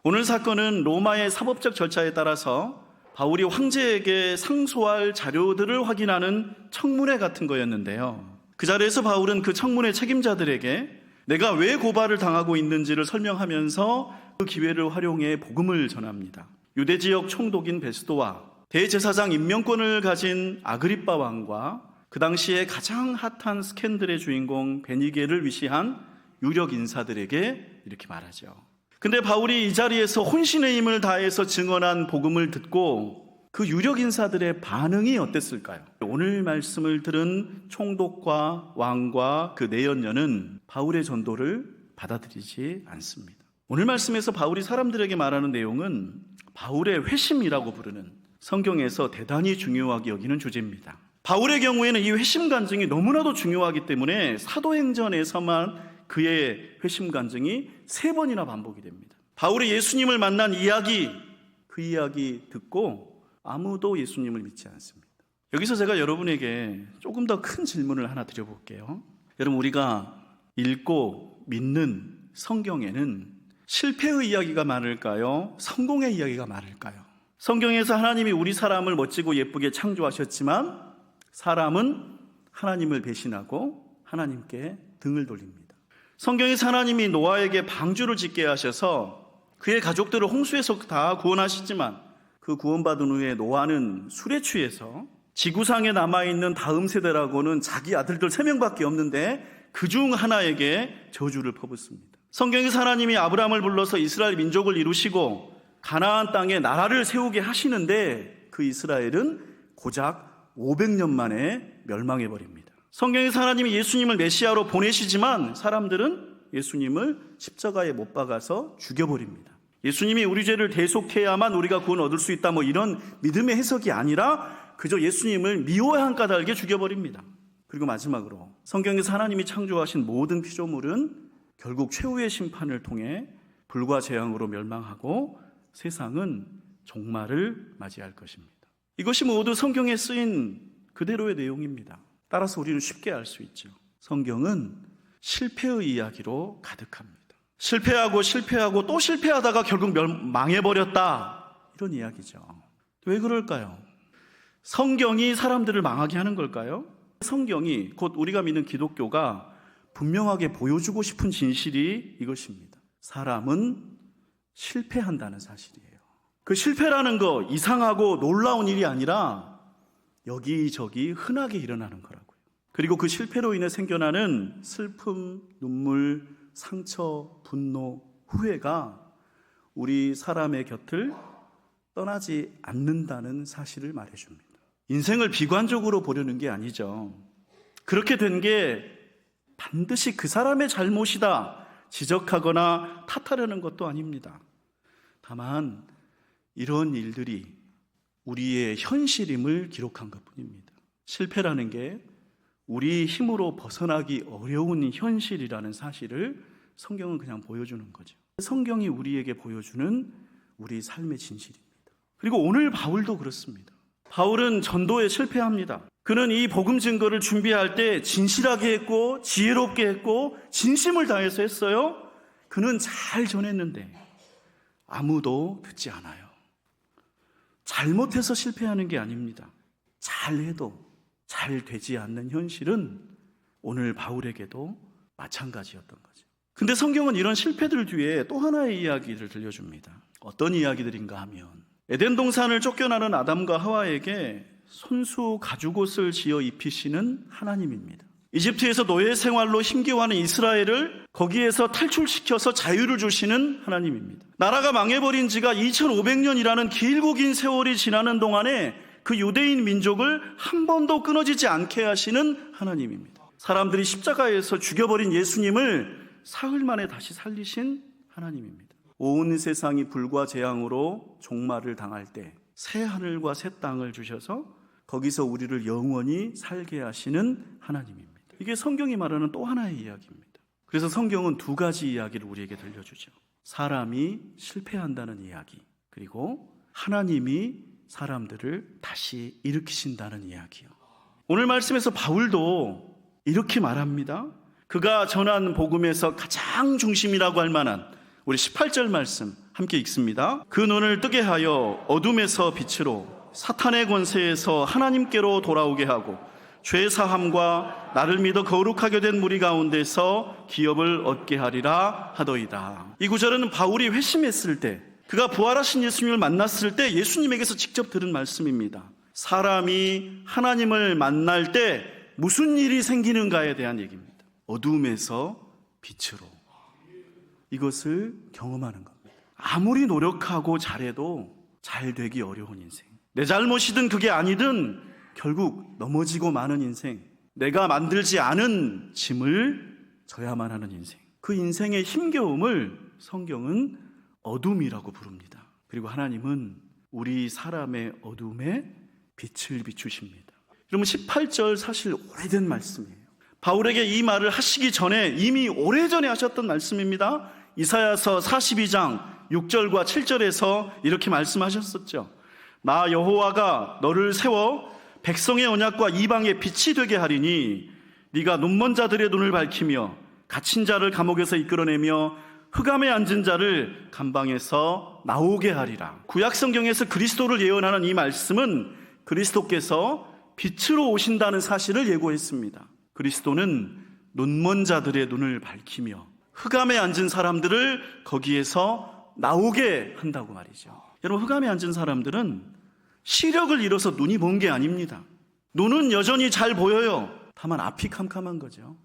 오늘 사건은 로마의 사법적 절차에 따라서 바울이 황제에게 상소할 자료들을 확인하는 청문회 같은 거였는데요. 그 자리에서 바울은 그 청문회 책임자들에게 내가 왜 고발을 당하고 있는지를 설명하면서 그 기회를 활용해 복음을 전합니다. 유대 지역 총독인 베스도와 대제사장 임명권을 가진 아그리빠 왕과 그 당시에 가장 핫한 스캔들의 주인공 베니게를 위시한 유력 인사들에게 이렇게 말하죠. 근데 바울이 이 자리에서 혼신의 힘을 다해서 증언한 복음을 듣고 그 유력 인사들의 반응이 어땠을까요? 오늘 말씀을 들은 총독과 왕과 그 내연녀는 바울의 전도를 받아들이지 않습니다. 오늘 말씀에서 바울이 사람들에게 말하는 내용은 바울의 회심이라고 부르는 성경에서 대단히 중요하게 여기는 주제입니다. 바울의 경우에는 이 회심 간증이 너무나도 중요하기 때문에 사도행전에서만 그의 회심 간증이 3번이나 반복이 됩니다. 바울이 예수님을 만난 이야기, 그 이야기 듣고 아무도 예수님을 믿지 않습니다. 여기서 제가 여러분에게 조금 더 큰 질문을 하나 드려볼게요. 여러분, 우리가 읽고 믿는 성경에는 실패의 이야기가 많을까요? 성공의 이야기가 많을까요? 성경에서 하나님이 우리 사람을 멋지고 예쁘게 창조하셨지만 사람은 하나님을 배신하고 하나님께 등을 돌립니다. 성경에서 하나님이 노아에게 방주를 짓게 하셔서 그의 가족들을 홍수에서 다 구원하시지만 그 구원받은 후에 노아는 술에 취해서 지구상에 남아있는 다음 세대라고는 자기 아들들 3명밖에 없는데 그중 하나에게 저주를 퍼붓습니다. 성경에서 하나님이 아브라함을 불러서 이스라엘 민족을 이루시고 가나안 땅에 나라를 세우게 하시는데 그 이스라엘은 고작 500년 만에 멸망해버립니다. 성경에서 하나님이 예수님을 메시아로 보내시지만 사람들은 예수님을 십자가에 못 박아서 죽여버립니다. 예수님이 우리 죄를 대속해야만 우리가 구원 얻을 수 있다, 이런 믿음의 해석이 아니라 그저 예수님을 미워의 한 까닭에 죽여버립니다. 그리고 마지막으로 성경에서 하나님이 창조하신 모든 피조물은 결국 최후의 심판을 통해 불과 재앙으로 멸망하고 세상은 종말을 맞이할 것입니다. 이것이 모두 성경에 쓰인 그대로의 내용입니다. 따라서 우리는 쉽게 알 수 있죠. 성경은 실패의 이야기로 가득합니다. 실패하고 또 실패하다가 결국 망해버렸다, 이런 이야기죠. 왜 그럴까요? 성경이 사람들을 망하게 하는 걸까요? 성경이, 곧 우리가 믿는 기독교가 분명하게 보여주고 싶은 진실이 이것입니다. 사람은 실패한다는 사실이에요. 그 실패라는 거 이상하고 놀라운 일이 아니라 여기저기 흔하게 일어나는 거라고요. 그리고 그 실패로 인해 생겨나는 슬픔, 눈물, 상처, 분노, 후회가 우리 사람의 곁을 떠나지 않는다는 사실을 말해줍니다. 인생을 비관적으로 보려는 게 아니죠. 그렇게 된 게 반드시 그 사람의 잘못이다 지적하거나 탓하려는 것도 아닙니다. 다만 이런 일들이 우리의 현실임을 기록한 것뿐입니다. 실패라는 게 우리 힘으로 벗어나기 어려운 현실이라는 사실을 성경은 그냥 보여주는 거죠. 성경이 우리에게 보여주는 우리 삶의 진실입니다. 그리고 오늘 바울도 그렇습니다. 바울은 전도에 실패합니다. 그는 이 복음 증거를 준비할 때 진실하게 했고 지혜롭게 했고 진심을 다해서 했어요. 그는 잘 전했는데 아무도 듣지 않아요. 잘못해서 실패하는 게 아닙니다. 잘해도 잘 되지 않는 현실은 오늘 바울에게도 마찬가지였던 거죠. 근데 성경은 이런 실패들 뒤에 또 하나의 이야기를 들려줍니다. 어떤 이야기들인가 하면 에덴 동산을 쫓겨나는 아담과 하와에게 손수 가죽옷을 지어 입히시는 하나님입니다. 이집트에서 노예 생활로 힘겨워하는 이스라엘을 거기에서 탈출시켜서 자유를 주시는 하나님입니다. 나라가 망해버린 지가 2500년이라는 길고 긴 세월이 지나는 동안에 그 유대인 민족을 한 번도 끊어지지 않게 하시는 하나님입니다. 사람들이 십자가에서 죽여버린 예수님을 사흘 만에 다시 살리신 하나님입니다. 온 세상이 불과 재앙으로 종말을 당할 때 새 하늘과 새 땅을 주셔서 거기서 우리를 영원히 살게 하시는 하나님입니다. 이게 성경이 말하는 또 하나의 이야기입니다. 그래서 성경은 2가지 이야기를 우리에게 들려주죠. 사람이 실패한다는 이야기, 그리고 하나님이 사람들을 다시 일으키신다는 이야기요. 오늘 말씀에서 바울도 이렇게 말합니다. 그가 전한 복음에서 가장 중심이라고 할 만한 우리 18절 말씀, 함께 읽습니다. 그 눈을 뜨게 하여 어둠에서 빛으로, 사탄의 권세에서 하나님께로 돌아오게 하고, 죄 사함과 나를 믿어 거룩하게 된 무리 가운데서 기업을 얻게 하리라 하더이다. 이 구절은 바울이 회심했을 때, 그가 부활하신 예수님을 만났을 때 예수님에게서 직접 들은 말씀입니다. 사람이 하나님을 만날 때 무슨 일이 생기는가에 대한 얘기입니다. 어둠에서 빛으로, 이것을 경험하는 겁니다. 아무리 노력하고 잘해도 잘 되기 어려운 인생, 내 잘못이든 그게 아니든 결국 넘어지고 마는 인생, 내가 만들지 않은 짐을 져야만 하는 인생, 그 인생의 힘겨움을 성경은 어둠이라고 부릅니다. 그리고 하나님은 우리 사람의 어둠에 빛을 비추십니다. 여러분, 18절 사실 오래된 말씀이에요. 바울에게 이 말을 하시기 전에 이미 오래전에 하셨던 말씀입니다. 이사야서 42장 6절과 7절에서 이렇게 말씀하셨었죠. 나 여호와가 너를 세워 백성의 언약과 이방의 빛이 되게 하리니 네가 눈먼 자들의 눈을 밝히며 갇힌 자를 감옥에서 이끌어내며 흑암에 앉은 자를 감방에서 나오게 하리라. 구약 성경에서 그리스도를 예언하는 이 말씀은 그리스도께서 빛으로 오신다는 사실을 예고했습니다. 그리스도는 눈먼 자들의 눈을 밝히며 흑암에 앉은 사람들을 거기에서 나오게 한다고 말이죠. 여러분, 흑암에 앉은 사람들은 시력을 잃어서 눈이 먼 게 아닙니다. 눈은 여전히 잘 보여요. 다만 앞이 캄캄한 거죠.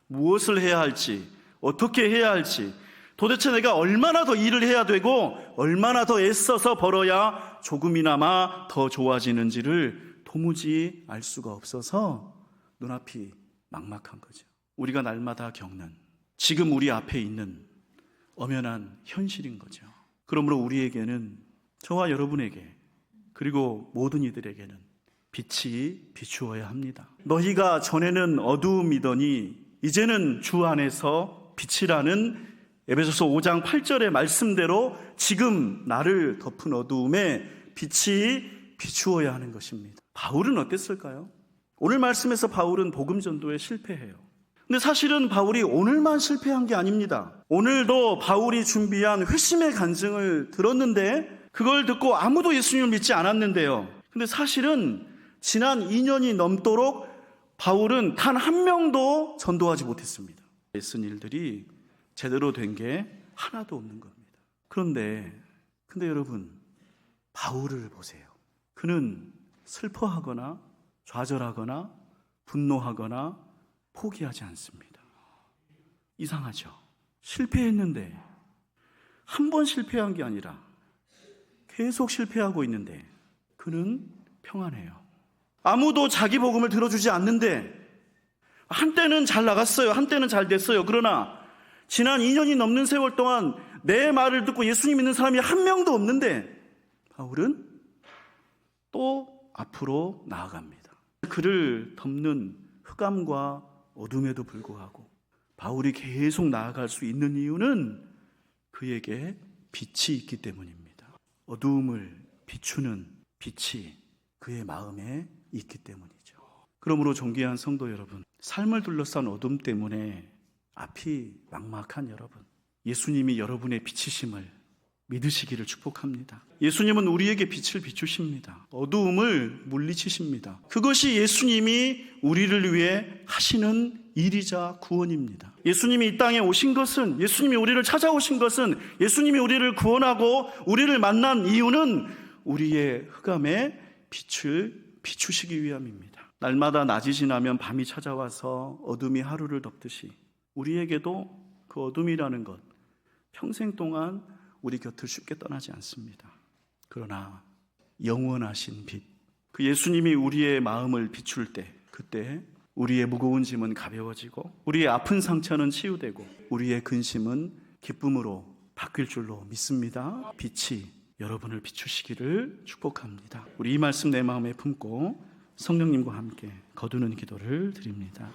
무엇을 해야 할지, 어떻게 해야 할지, 도대체 내가 얼마나 더 일을 해야 되고 얼마나 더 애써서 벌어야 조금이나마 더 좋아지는지를 도무지 알 수가 없어서 눈앞이 막막한 거죠. 우리가 날마다 겪는, 지금 우리 앞에 있는 엄연한 현실인 거죠. 그러므로 우리에게는, 저와 여러분에게, 그리고 모든 이들에게는 빛이 비추어야 합니다. 너희가 전에는 어두움이더니 이제는 주 안에서 빛이라는 에베소서 5장 8절의 말씀대로 지금 나를 덮은 어두움에 빛이 비추어야 하는 것입니다. 바울은 어땠을까요? 오늘 말씀에서 바울은 복음 전도에 실패해요. 근데 사실은 바울이 오늘만 실패한 게 아닙니다. 오늘도 바울이 준비한 회심의 간증을 들었는데 그걸 듣고 아무도 예수님을 믿지 않았는데요. 근데 사실은 지난 2년이 넘도록 바울은 단 한 명도 전도하지 못했습니다. 애쓴 일들이 제대로 된 게 하나도 없는 겁니다. 그런데 여러분, 바울을 보세요. 그는 슬퍼하거나 좌절하거나 분노하거나 포기하지 않습니다. 이상하죠? 실패했는데, 한 번 실패한 게 아니라 계속 실패하고 있는데 그는 평안해요. 아무도 자기 복음을 들어주지 않는데, 한때는 잘 나갔어요. 한때는 잘 됐어요. 그러나 지난 2년이 넘는 세월 동안 내 말을 듣고 예수님 믿는 사람이 한 명도 없는데 바울은 또 앞으로 나아갑니다. 그를 덮는 흑암과 어둠에도 불구하고 바울이 계속 나아갈 수 있는 이유는 그에게 빛이 있기 때문입니다. 어두움을 비추는 빛이 그의 마음에 있기 때문이죠. 그러므로 존귀한 성도 여러분, 삶을 둘러싼 어둠 때문에 앞이 막막한 여러분, 예수님이 여러분의 빛이심을 믿으시기를 축복합니다. 예수님은 우리에게 빛을 비추십니다. 어두움을 물리치십니다. 그것이 예수님이 우리를 위해 하시는 일이자 구원입니다. 예수님이 이 땅에 오신 것은, 예수님이 우리를 찾아오신 것은, 예수님이 우리를 구원하고 우리를 만난 이유는 우리의 흑암에 빛을 비추시기 위함입니다. 날마다 낮이 지나면 밤이 찾아와서 어둠이 하루를 덮듯이 우리에게도 그 어둠이라는 것 평생 동안 우리 곁을 쉽게 떠나지 않습니다. 그러나 영원하신 빛, 그 예수님이 우리의 마음을 비출 때, 그때 우리의 무거운 짐은 가벼워지고 우리의 아픈 상처는 치유되고 우리의 근심은 기쁨으로 바뀔 줄로 믿습니다. 빛이 여러분을 비추시기를 축복합니다. 우리 이 말씀 내 마음에 품고 성령님과 함께 거두는 기도를 드립니다.